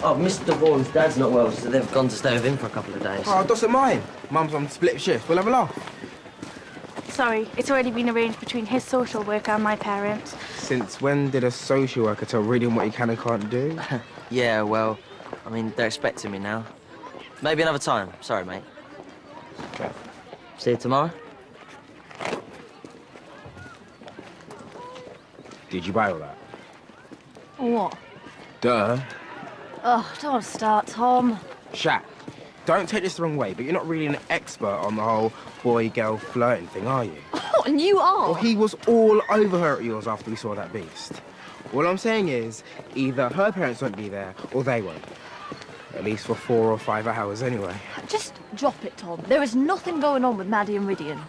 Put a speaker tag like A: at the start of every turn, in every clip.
A: Oh, Mr. Vaughan's dad's not well, so they've gone to stay with him for a couple of days.
B: Oh, doesn't mind. Mum's on split shift. We'll have a laugh.
C: Sorry, it's already been arranged between his social worker and my parents.
B: Since when did a social worker tell Rhydian what he can and can't do?
A: Yeah, well, I mean, they're expecting me now. Maybe another time. Sorry, mate.
B: Okay.
A: See you tomorrow.
B: Did you buy all that?
C: What?
B: Duh.
C: Oh, don't start, Tom.
B: Shaq, don't take this the wrong way, but you're not really an expert on the whole boy-girl flirting thing, are you?
C: Oh, and you are.
B: Well, he was all over her at yours after we saw that beast. All I'm saying is, either her parents won't be there, or they won't. At least for 4 or 5 hours, anyway.
D: Just drop it, Tom. There is nothing going on with Maddy and Rhydian.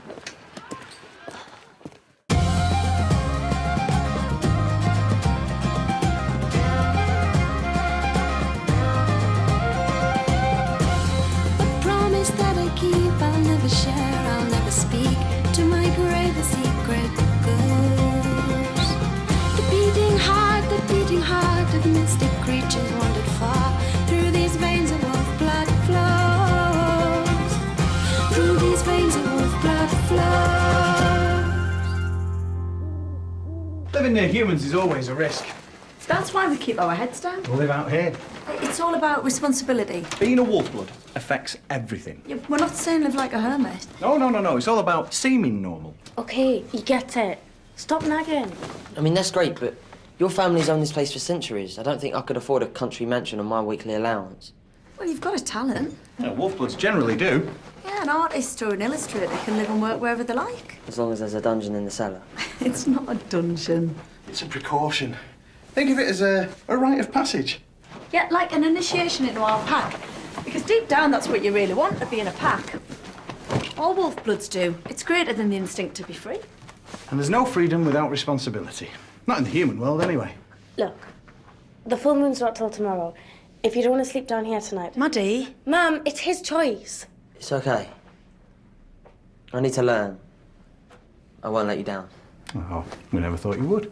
E: I'll never share, I'll never speak. To my grave the secret goes. The beating heart of mystic creatures wandered far. Through these veins of wolf blood flows. Through these veins of wolf blood flows.
F: Living near humans is always a risk.
G: That's why we keep our heads down.
F: We live out here.
G: It's all about responsibility.
F: Being a Wolfblood affects everything.
G: Yeah, we're not saying live like a hermit.
F: No. It's all about seeming normal.
C: Okay, you get it. Stop nagging.
A: I mean, that's great, but your family's owned this place for centuries. I don't think I could afford a country mansion on my weekly allowance.
G: Well, you've got a talent.
F: Yeah, Wolfbloods generally do.
G: Yeah, an artist or an illustrator can live and work wherever they like.
A: As long as there's a dungeon in the cellar.
G: It's not a dungeon.
F: It's a precaution. Think of it as a rite of passage.
G: Yeah, like an initiation into our pack. Because deep down, that's what you really want, to be in a pack. All Wolfbloods do. It's greater than the instinct to be free.
F: And there's no freedom without responsibility. Not in the human world, anyway.
C: Look, the full moon's not till tomorrow. If you don't want to sleep down here tonight...
G: Maddy?
C: Mum, it's his choice.
A: It's okay. I need to learn. I won't let you down.
F: Oh, we never thought you would.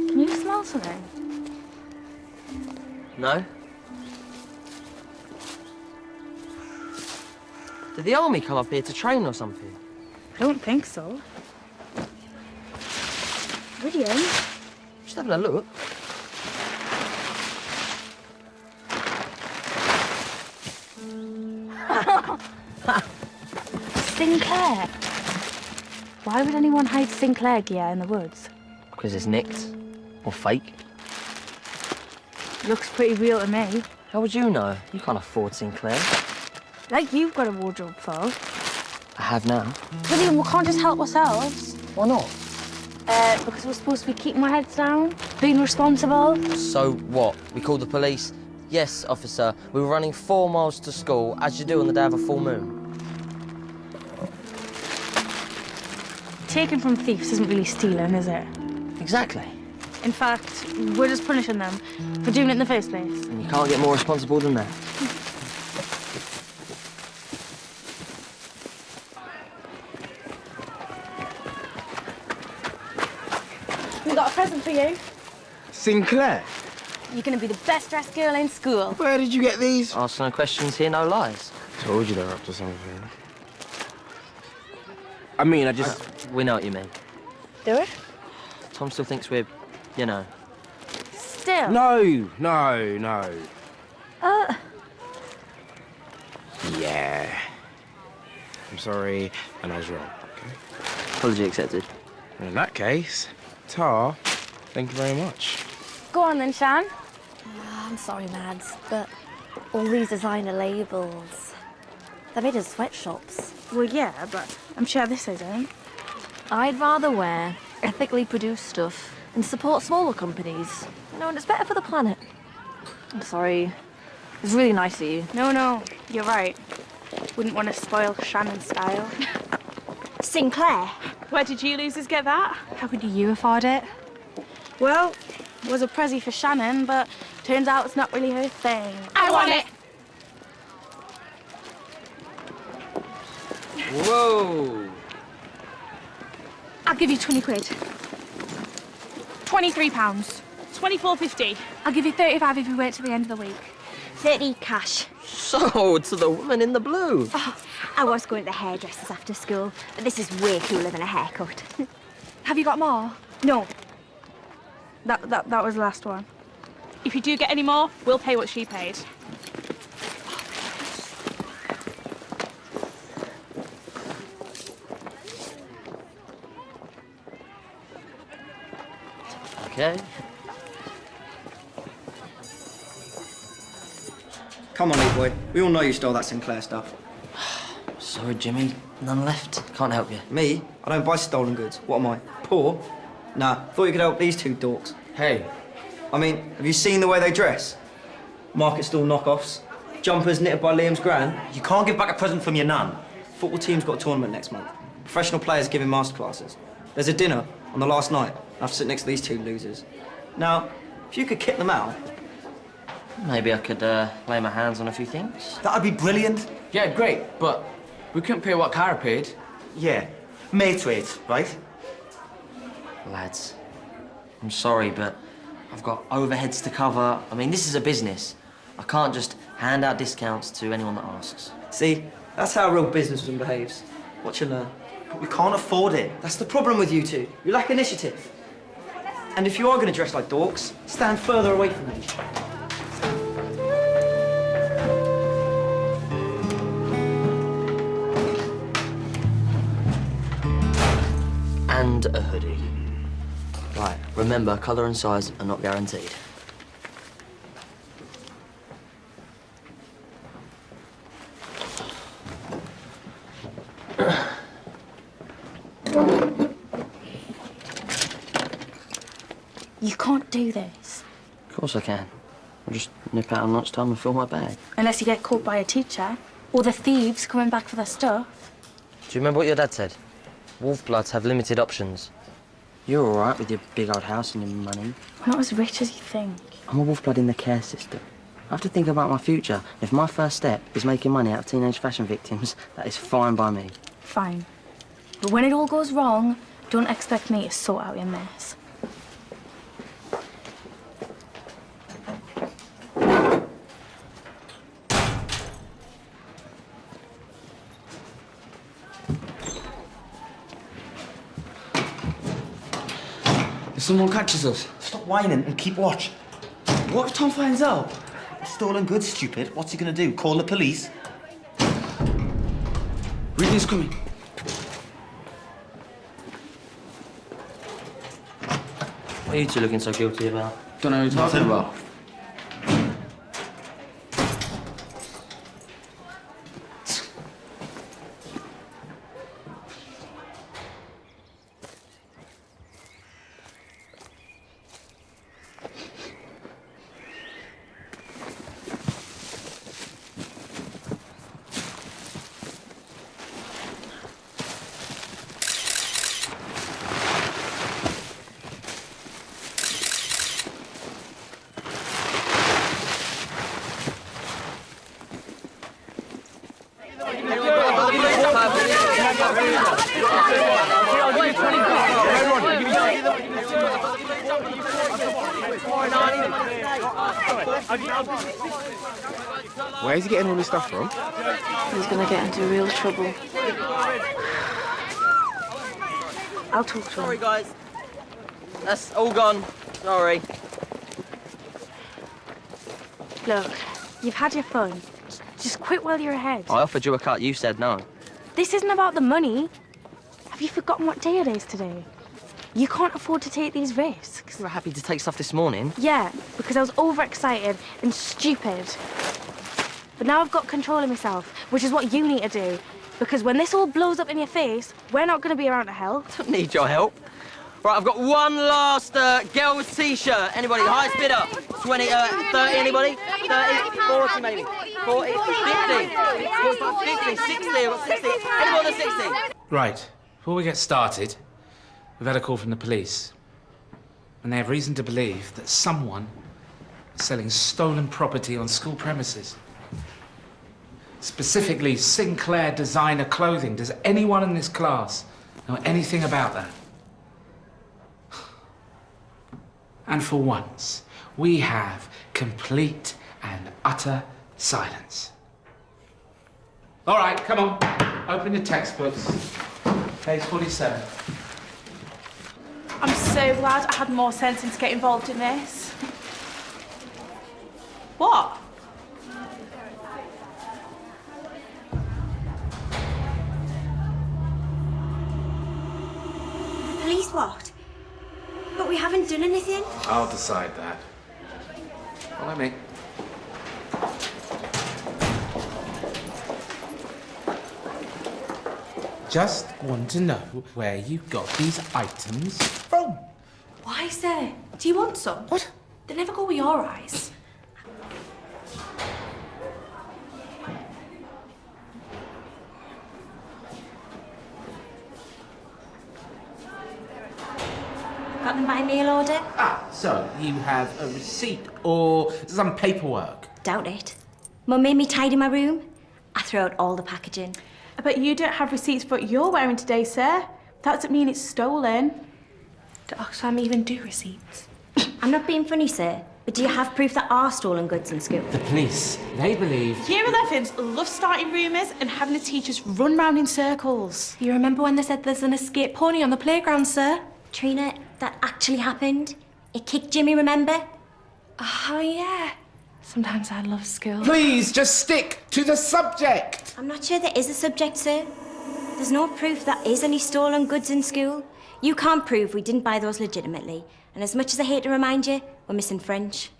C: Can you smell something?
A: No? Did the army come up here to train or something?
C: I don't think so. Rhydian?
A: Just having a look.
C: Sinclair. Why would anyone hide Sinclair gear in the woods?
A: Because it's nicked. Or fake.
C: Looks pretty real to me.
A: How would you know? You can't afford Sinclair.
C: Like you've got a wardrobe full.
A: I have now.
C: Rhydian, we can't just help ourselves.
A: Why not?
C: Because we're supposed to be keeping our heads down, being responsible.
A: So what? We called the police? Yes, officer. We were running 4 miles to school, as you do on the day of a full moon.
C: Taking from thieves isn't really stealing, is it?
A: Exactly.
C: In fact, we're just punishing them for doing it in the first place.
A: And you can't get more responsible than that.
C: We got a present for you.
B: Sinclair?
C: You're going to be the best dressed girl in school.
B: Where did you get these?
A: Ask no questions here, no lies.
B: Told you they're up to something. I mean, I just...
A: We know what you mean.
C: Do it?
A: Tom still thinks we're, you know...
C: Still?
B: No. Yeah. I'm sorry, and I was wrong, okay?
A: Apology accepted.
B: In that case, Tar, thank you very much.
C: Go on then, Shan.
D: I'm sorry, Mads, but all these designer labels, they're made in sweatshops.
C: Well, yeah, but I'm sure this isn't.
D: I'd rather wear ethically produced stuff and support smaller companies. You know, and it's better for the planet.
C: I'm sorry. It's really nice of you.
H: No, you're right. Wouldn't want to spoil Shannon's style.
D: Sinclair?
H: Where did you losers get that?
C: How could you afford it?
H: Well, it was a prezzy for Shannon, but turns out it's not really her thing.
C: I want it!
A: Whoa!
C: I'll give you 20 quid.
H: £23. £24.50.
C: I'll give you 35 if you wait till the end of the week.
D: 30 cash.
A: So, to the woman in the blue.
D: I was going to the hairdressers after school, but this is way cooler than a haircut.
C: Have you got more?
H: No. That was the last one. If you do get any more, we'll pay what she paid.
A: Okay.
I: Come on, boy. We all know you stole that Sinclair stuff.
A: Sorry, Jimmy. None left. Can't help you.
I: Me? I don't buy stolen goods. What am I? Poor? Nah, thought you could help these two dorks.
A: Hey.
I: I mean, have you seen the way they dress? Market stall knockoffs. Jumpers knitted by Liam's gran.
J: You can't give back a present from your nan.
I: Football team's got a tournament next month. Professional players giving masterclasses. There's a dinner on the last night. I have to sit next to these two losers. Now, if you could kick them out...
A: Maybe I could lay my hands on a few things.
J: That'd be brilliant.
K: Yeah, great, but we couldn't pay what Cara paid.
J: Yeah, mate rate, right?
A: Lads, I'm sorry, but I've got overheads to cover. I mean, this is a business. I can't just hand out discounts to anyone that asks.
I: See, that's how a real businessman behaves. Watch and learn.
J: But we can't afford it.
I: That's the problem with you two. You lack initiative. And if you are going to dress like dorks, stand further away from me.
A: And a hoodie. Right, remember, colour and size are not guaranteed.
C: You can't do this.
A: Of course I can. I'll just nip out at lunchtime and fill my bag.
H: Unless you get caught by a teacher, or the thieves coming back for their stuff.
A: Do you remember what your dad said? Wolfbloods have limited options. You're all right with your big old house and your money.
H: I'm not as rich as you think.
A: I'm a Wolfblood in the care system. I have to think about my future. If my first step is making money out of teenage fashion victims, that is fine by me.
H: Fine. But when it all goes wrong, don't expect me to sort out your mess.
K: If someone catches us,
J: Stop whining and keep watch.
K: what if Tom finds out?
J: Stolen goods, stupid. What's he gonna do? Call the police?
K: Rhydian's coming.
A: What are you two looking so guilty about?
K: Don't know what you're talking about.
B: Where's he getting all this stuff from?
C: He's gonna get into real trouble.
H: I'll talk to him.
A: Sorry, guys. That's all gone. Sorry.
H: Look, you've had your fun. Just quit while you're ahead.
A: I offered you a cut. You said no.
H: This isn't about the money. Have you forgotten what day it is today? You can't afford to take these risks.
A: You were happy to take stuff this morning.
H: Yeah, because I was overexcited and stupid. But now I've got control of myself, which is what you need to do. Because when this all blows up in your face, we're not going to be around to help.
A: Don't need your help. Right, I've got one last girl with t-shirt. Anybody? The highest bidder. 20, 30, anybody? 30, 40 maybe. 40, 50, 45, 50, 60, I've got 60. Any more than 60?
L: Right, before we get started, we've had a call from the police. And they have reason to believe that someone is selling stolen property on school premises. Specifically, Sinclair designer clothing. Does anyone in this class know anything about that? And for once, we have complete and utter silence. All right, come on. Open your textbooks. Page 47.
H: I'm so glad I had more sense to get involved in this. What?
D: Police what? But we haven't done anything.
L: I'll decide that. Follow me. Just want to know where you got these items from.
G: Why, sir? Do you want some?
L: What?
G: They never go with your eyes.
D: Got them by mail order?
L: Ah, so you have a receipt or some paperwork?
D: Doubt it. Mum made me tidy my room. I throw out all the packaging.
H: But you don't have receipts for what you're wearing today, sir. That doesn't mean it's stolen.
G: Do Oxfam even do receipts?
D: I'm not being funny, sir, but do you have proof that are stolen goods in school?
L: The police, they believe...
H: Year 11s love starting rumours and having the teachers run round in circles.
G: You remember when they said there's an escaped pony on the playground, sir?
D: Trina, that actually happened. It kicked Jimmy, remember?
G: Oh, yeah. Sometimes I love school.
L: Please, just stick to the subject.
D: I'm not sure there is a subject, sir. There's no proof there is any stolen goods in school. You can't prove we didn't buy those legitimately. And as much as I hate to remind you, we're missing French.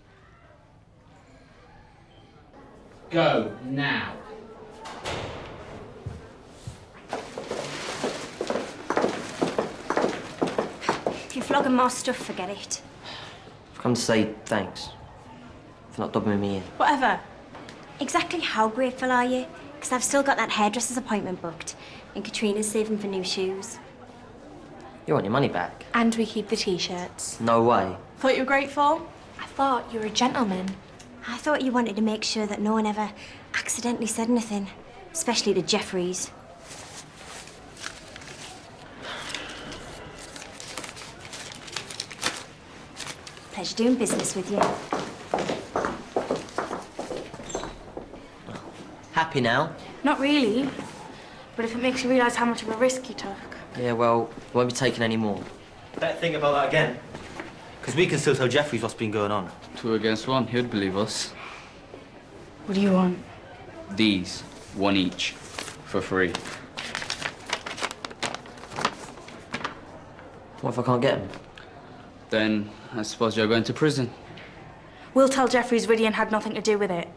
L: Go now.
D: If you're flogging more stuff, forget it.
A: I've come to say thanks for not dobbing me in.
H: Whatever.
D: Exactly how grateful are you? Because I've still got that hairdresser's appointment booked. And Katrina's saving for new shoes.
A: You want your money back?
G: And we keep the t-shirts.
A: No way.
H: Thought you were grateful?
G: I thought you were a gentleman.
D: I thought you wanted to make sure that no one ever accidentally said anything. Especially to Jeffries. Pleasure doing business with you.
A: Happy now?
H: Not really. But if it makes you realise how much of a risk you took.
A: Yeah, well, won't be taking any more.
I: Better think about that again. Because we can still tell Jeffries what's been going on.
K: 2 against 1, he'd believe us.
H: What do you want?
K: These, 1 each, for free.
A: What if I can't get them?
K: Then I suppose you're going to prison.
H: We'll tell Jeffries Rhydian had nothing to do with it.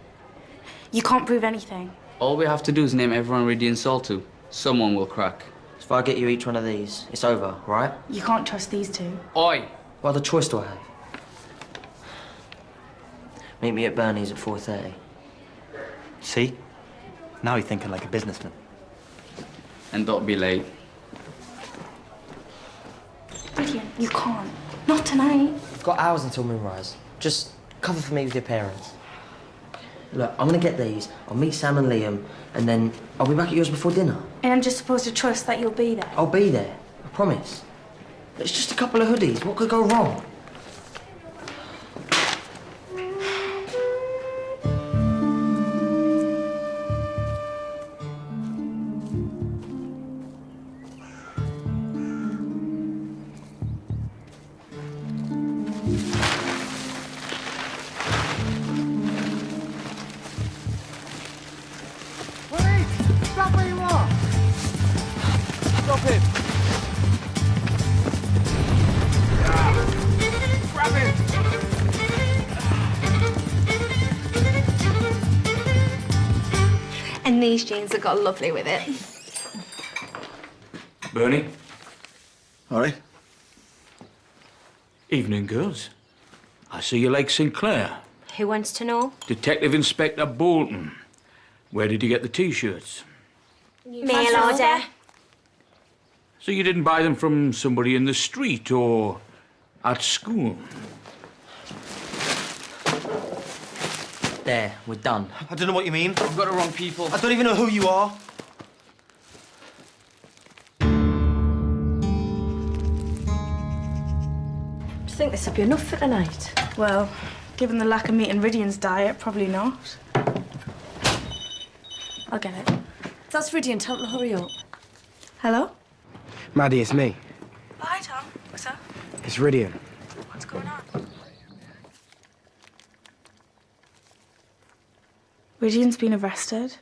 H: You can't prove anything.
K: All we have to do is name everyone Rhydian sold to. Someone will crack.
A: If I get you each one of these, it's over, right?
H: You can't trust these two.
K: Oi!
A: What other choice do I have? Meet me at Bernie's at 4:30.
I: See? Now you're thinking like a businessman.
K: And don't be late.
H: Rhydian, you can't. Not tonight.
A: You've got hours until moonrise. Just cover for me with your parents. Look, I'm gonna get these. I'll meet Sam and Liam, and then I'll be back at yours before dinner.
H: And I'm just supposed to trust that you'll be there.
A: I'll be there. I promise. It's just a couple of hoodies. What could go wrong?
B: Stop where you are! Stop him! Grab him!
G: And these jeans have got lovely with it.
L: Bernie?
J: All right.
M: Evening, girls. I see you like Sinclair.
D: Who wants to know?
M: Detective Inspector Bolton. Where did you get the T-shirts?
D: Mail order.
M: So you didn't buy them from somebody in the street or at school?
A: There, we're done.
J: I don't know what you mean.
A: You've got the wrong people.
J: I don't even know who you are.
G: Do you think this would be enough for tonight?
H: Well, given the lack of meat in Rhydian's diet, probably not. I'll get it.
G: That's Rhydian. Tell him to hurry up.
H: Hello?
B: Maddy, it's me.
H: Oh, hi, Tom. What's up?
B: It's Rhydian.
H: What's going on? Rhydian's been arrested.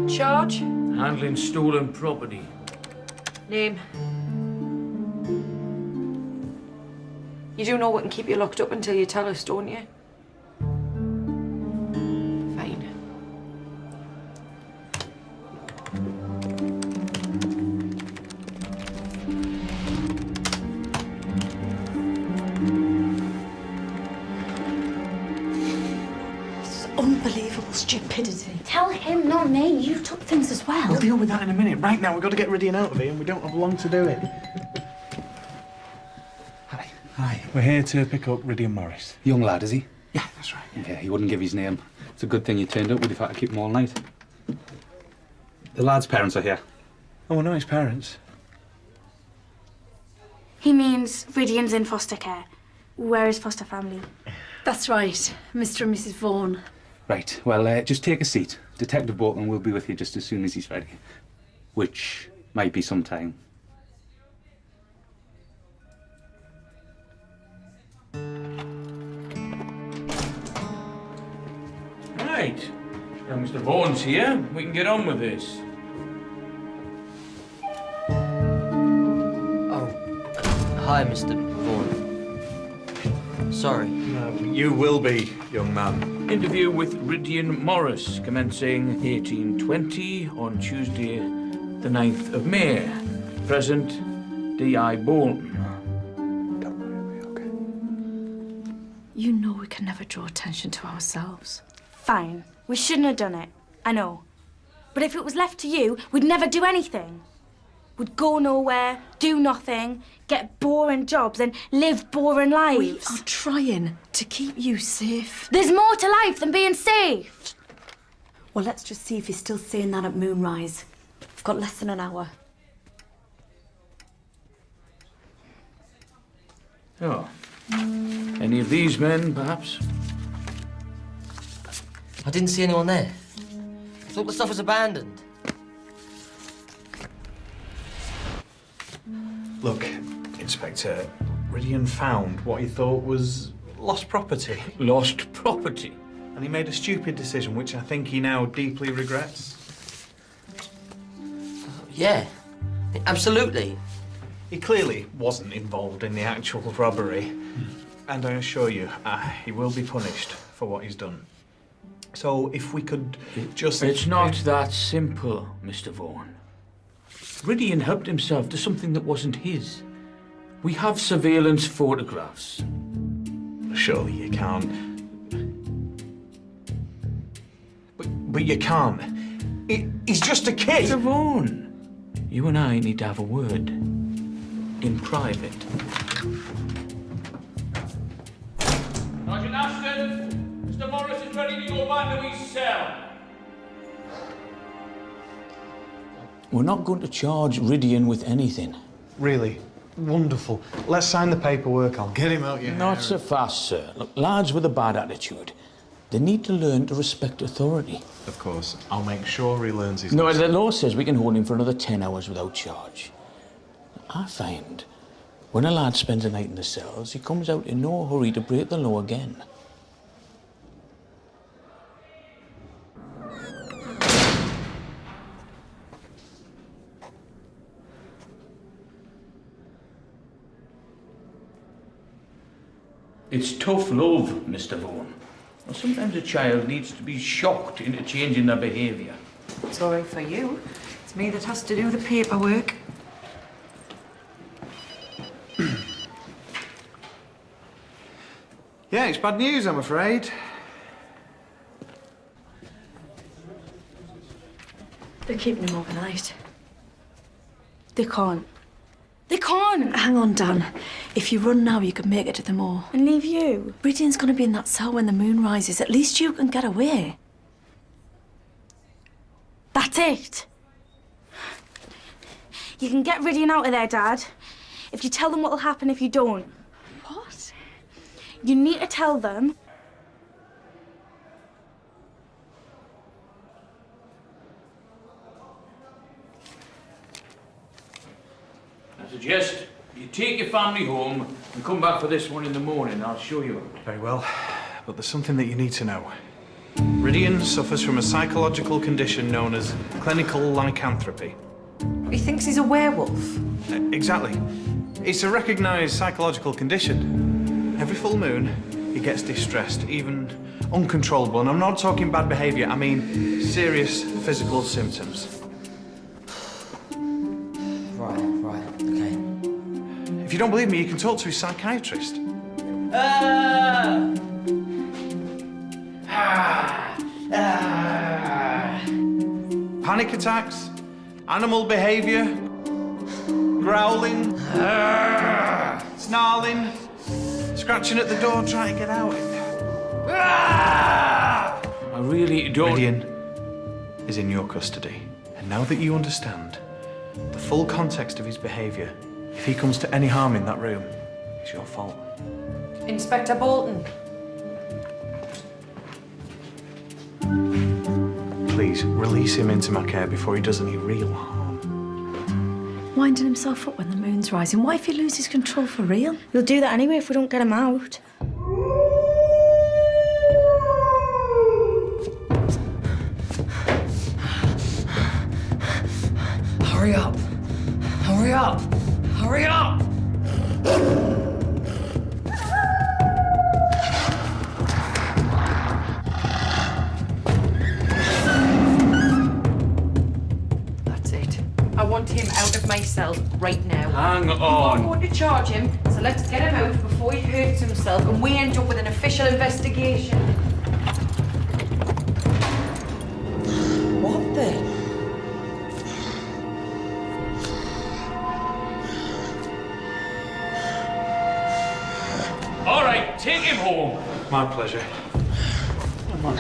G: Charge?
M: Handling stolen property.
G: Name? You do know we can keep you locked up until you tell us, don't you? Fine. This is unbelievable stupidity.
C: Tell him, not me. You took things as well.
F: We'll deal with that in a minute. Right now, we've got to get Rhydian out of here, and we don't have long to do it. Hi, we're here to pick up Rhydian Morris.
L: Young lad, is he?
F: Yeah, that's right.
L: Yeah, he wouldn't give his name. It's a good thing you turned up. We'd have had to keep him all night. The lad's parents are here.
F: Oh, no, his parents.
H: He means Rhydian's in foster care. Where is foster family?
G: That's right, Mr. and Mrs. Vaughan.
L: Right, well, just take a seat. Detective Bolton will be with you just as soon as he's ready. Which might be some time.
M: Right. Now Mr. Vaughan's here. We can get on with this.
A: Oh, hi, Mr. Vaughan. Sorry.
F: You will be, young man.
M: Interview with Rhydian Morris, commencing 1820 on Tuesday, the 9th of May. Present, D.I. Bolton.
F: Don't worry, it'll be okay.
G: You know we can never draw attention to ourselves.
H: Fine. We shouldn't have done it. I know. But if it was left to you, we'd never do anything. We'd go nowhere, do nothing, get boring jobs and live boring lives.
G: We are trying to keep you safe.
H: There's more to life than being safe.
G: Well, let's just see if he's still saying that at moonrise. We've got less than an hour.
M: Oh. Any of these men, perhaps?
A: I didn't see anyone there. I thought the stuff was abandoned.
F: Look, Inspector, Rhydian found what he thought was lost property.
M: Lost property?
F: And he made a stupid decision, which I think he now deeply regrets.
A: Yeah, absolutely.
F: He clearly wasn't involved in the actual robbery. And I assure you, he will be punished for what he's done. So if we could just...
M: It's not that simple, Mr. Vaughan. Rhydian helped himself to something that wasn't his. We have surveillance photographs.
F: Surely you can't. But you can't. He's just a kid.
M: Mr. Vaughan, you and I need to have a word. In private. Sergeant Ashton, Mr. Morris is ready to go back to his cell. We're not going to charge Rhydian with anything.
F: Really? Wonderful. Let's sign the paperwork on. Get him out your
M: Not so fast, sir. Look, lads with a bad attitude, they need to learn to respect authority.
F: Of course. I'll make sure he learns his
M: No,
F: lesson.
M: the law says we can hold him for another 10 hours without charge. I find when a lad spends a night in the cells, he comes out in no hurry to break the law again. It's tough love, Mr. Vaughan. Well, sometimes a child needs to be shocked into changing their behaviour.
G: It's all right for you. It's me that has to do the paperwork.
F: Yeah, it's bad news, I'm afraid.
G: They're keeping him overnight.
H: They can't. They can't!
G: Hang on, Dan. If you run now, you can make it to the moor.
H: And leave you?
G: Rhydian's going to be in that cell when the moon rises. At least you can get away.
H: That's it. You can get Rhydian out of there, Dad. If you tell them what'll happen if you don't.
G: What?
H: You need to tell them.
M: I suggest you take your family home and come back for this one in the morning. I'll show you out.
F: Very well, but there's something that you need to know. Rhydian suffers from a psychological condition known as clinical lycanthropy.
G: He thinks he's a werewolf.
F: Exactly. It's a recognised psychological condition. Every full moon, he gets distressed, even uncontrollable. And I'm not talking bad behaviour, I mean serious physical symptoms.
A: Right, okay.
F: If you don't believe me, you can talk to his psychiatrist. Panic attacks, animal behaviour, growling, snarling, scratching at the door trying to get out.
M: I really don't...
F: Rhydian is in your custody. And now that you understand the full context of his behaviour, if he comes to any harm in that room, it's your fault.
G: Inspector Bolton.
F: Please, release him into my care before he does any real harm.
G: Winding himself up when the moon's rising. Why if he loses control for real?
H: He'll do that anyway if we don't get him out.
A: Hurry up! Hurry up! Hurry up!
G: That's it. I want him out of my cell right now.
M: Hang
G: I'm
M: on.
G: going to charge him, so let's get him out before he hurts himself and we end up with an official investigation.
A: What the?
M: All right, take him home.
F: My pleasure.
M: Come on.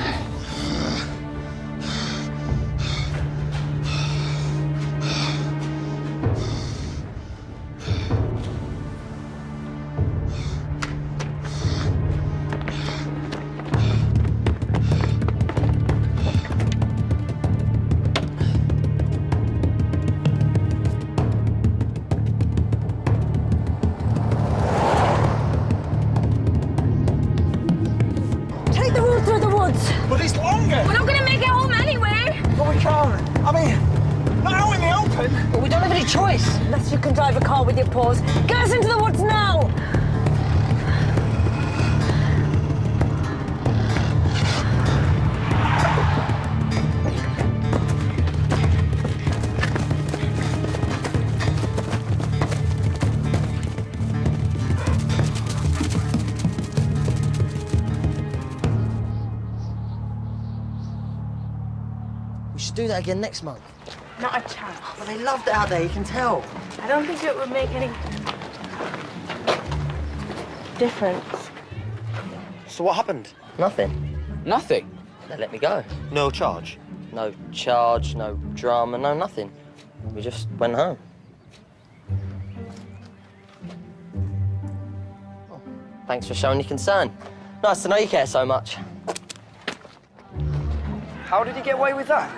G: Take the road through the woods.
J: But it's longer!
H: We're not going to make it home anyway.
J: But we can't. I mean, not out in the open.
G: But we don't have any choice. Unless you can drive a car with your paws. Get us into the woods now!
A: We should do that again next month.
H: Not a chance.
A: But they loved it out there, you can tell.
H: I don't think it would make any difference.
A: So what happened? Nothing.
K: Nothing.
A: They let me go.
J: No charge.
A: No charge, no drama, no nothing. We just went home. Oh, thanks for showing your concern. Nice to know you care so much.
J: How did he get away with that?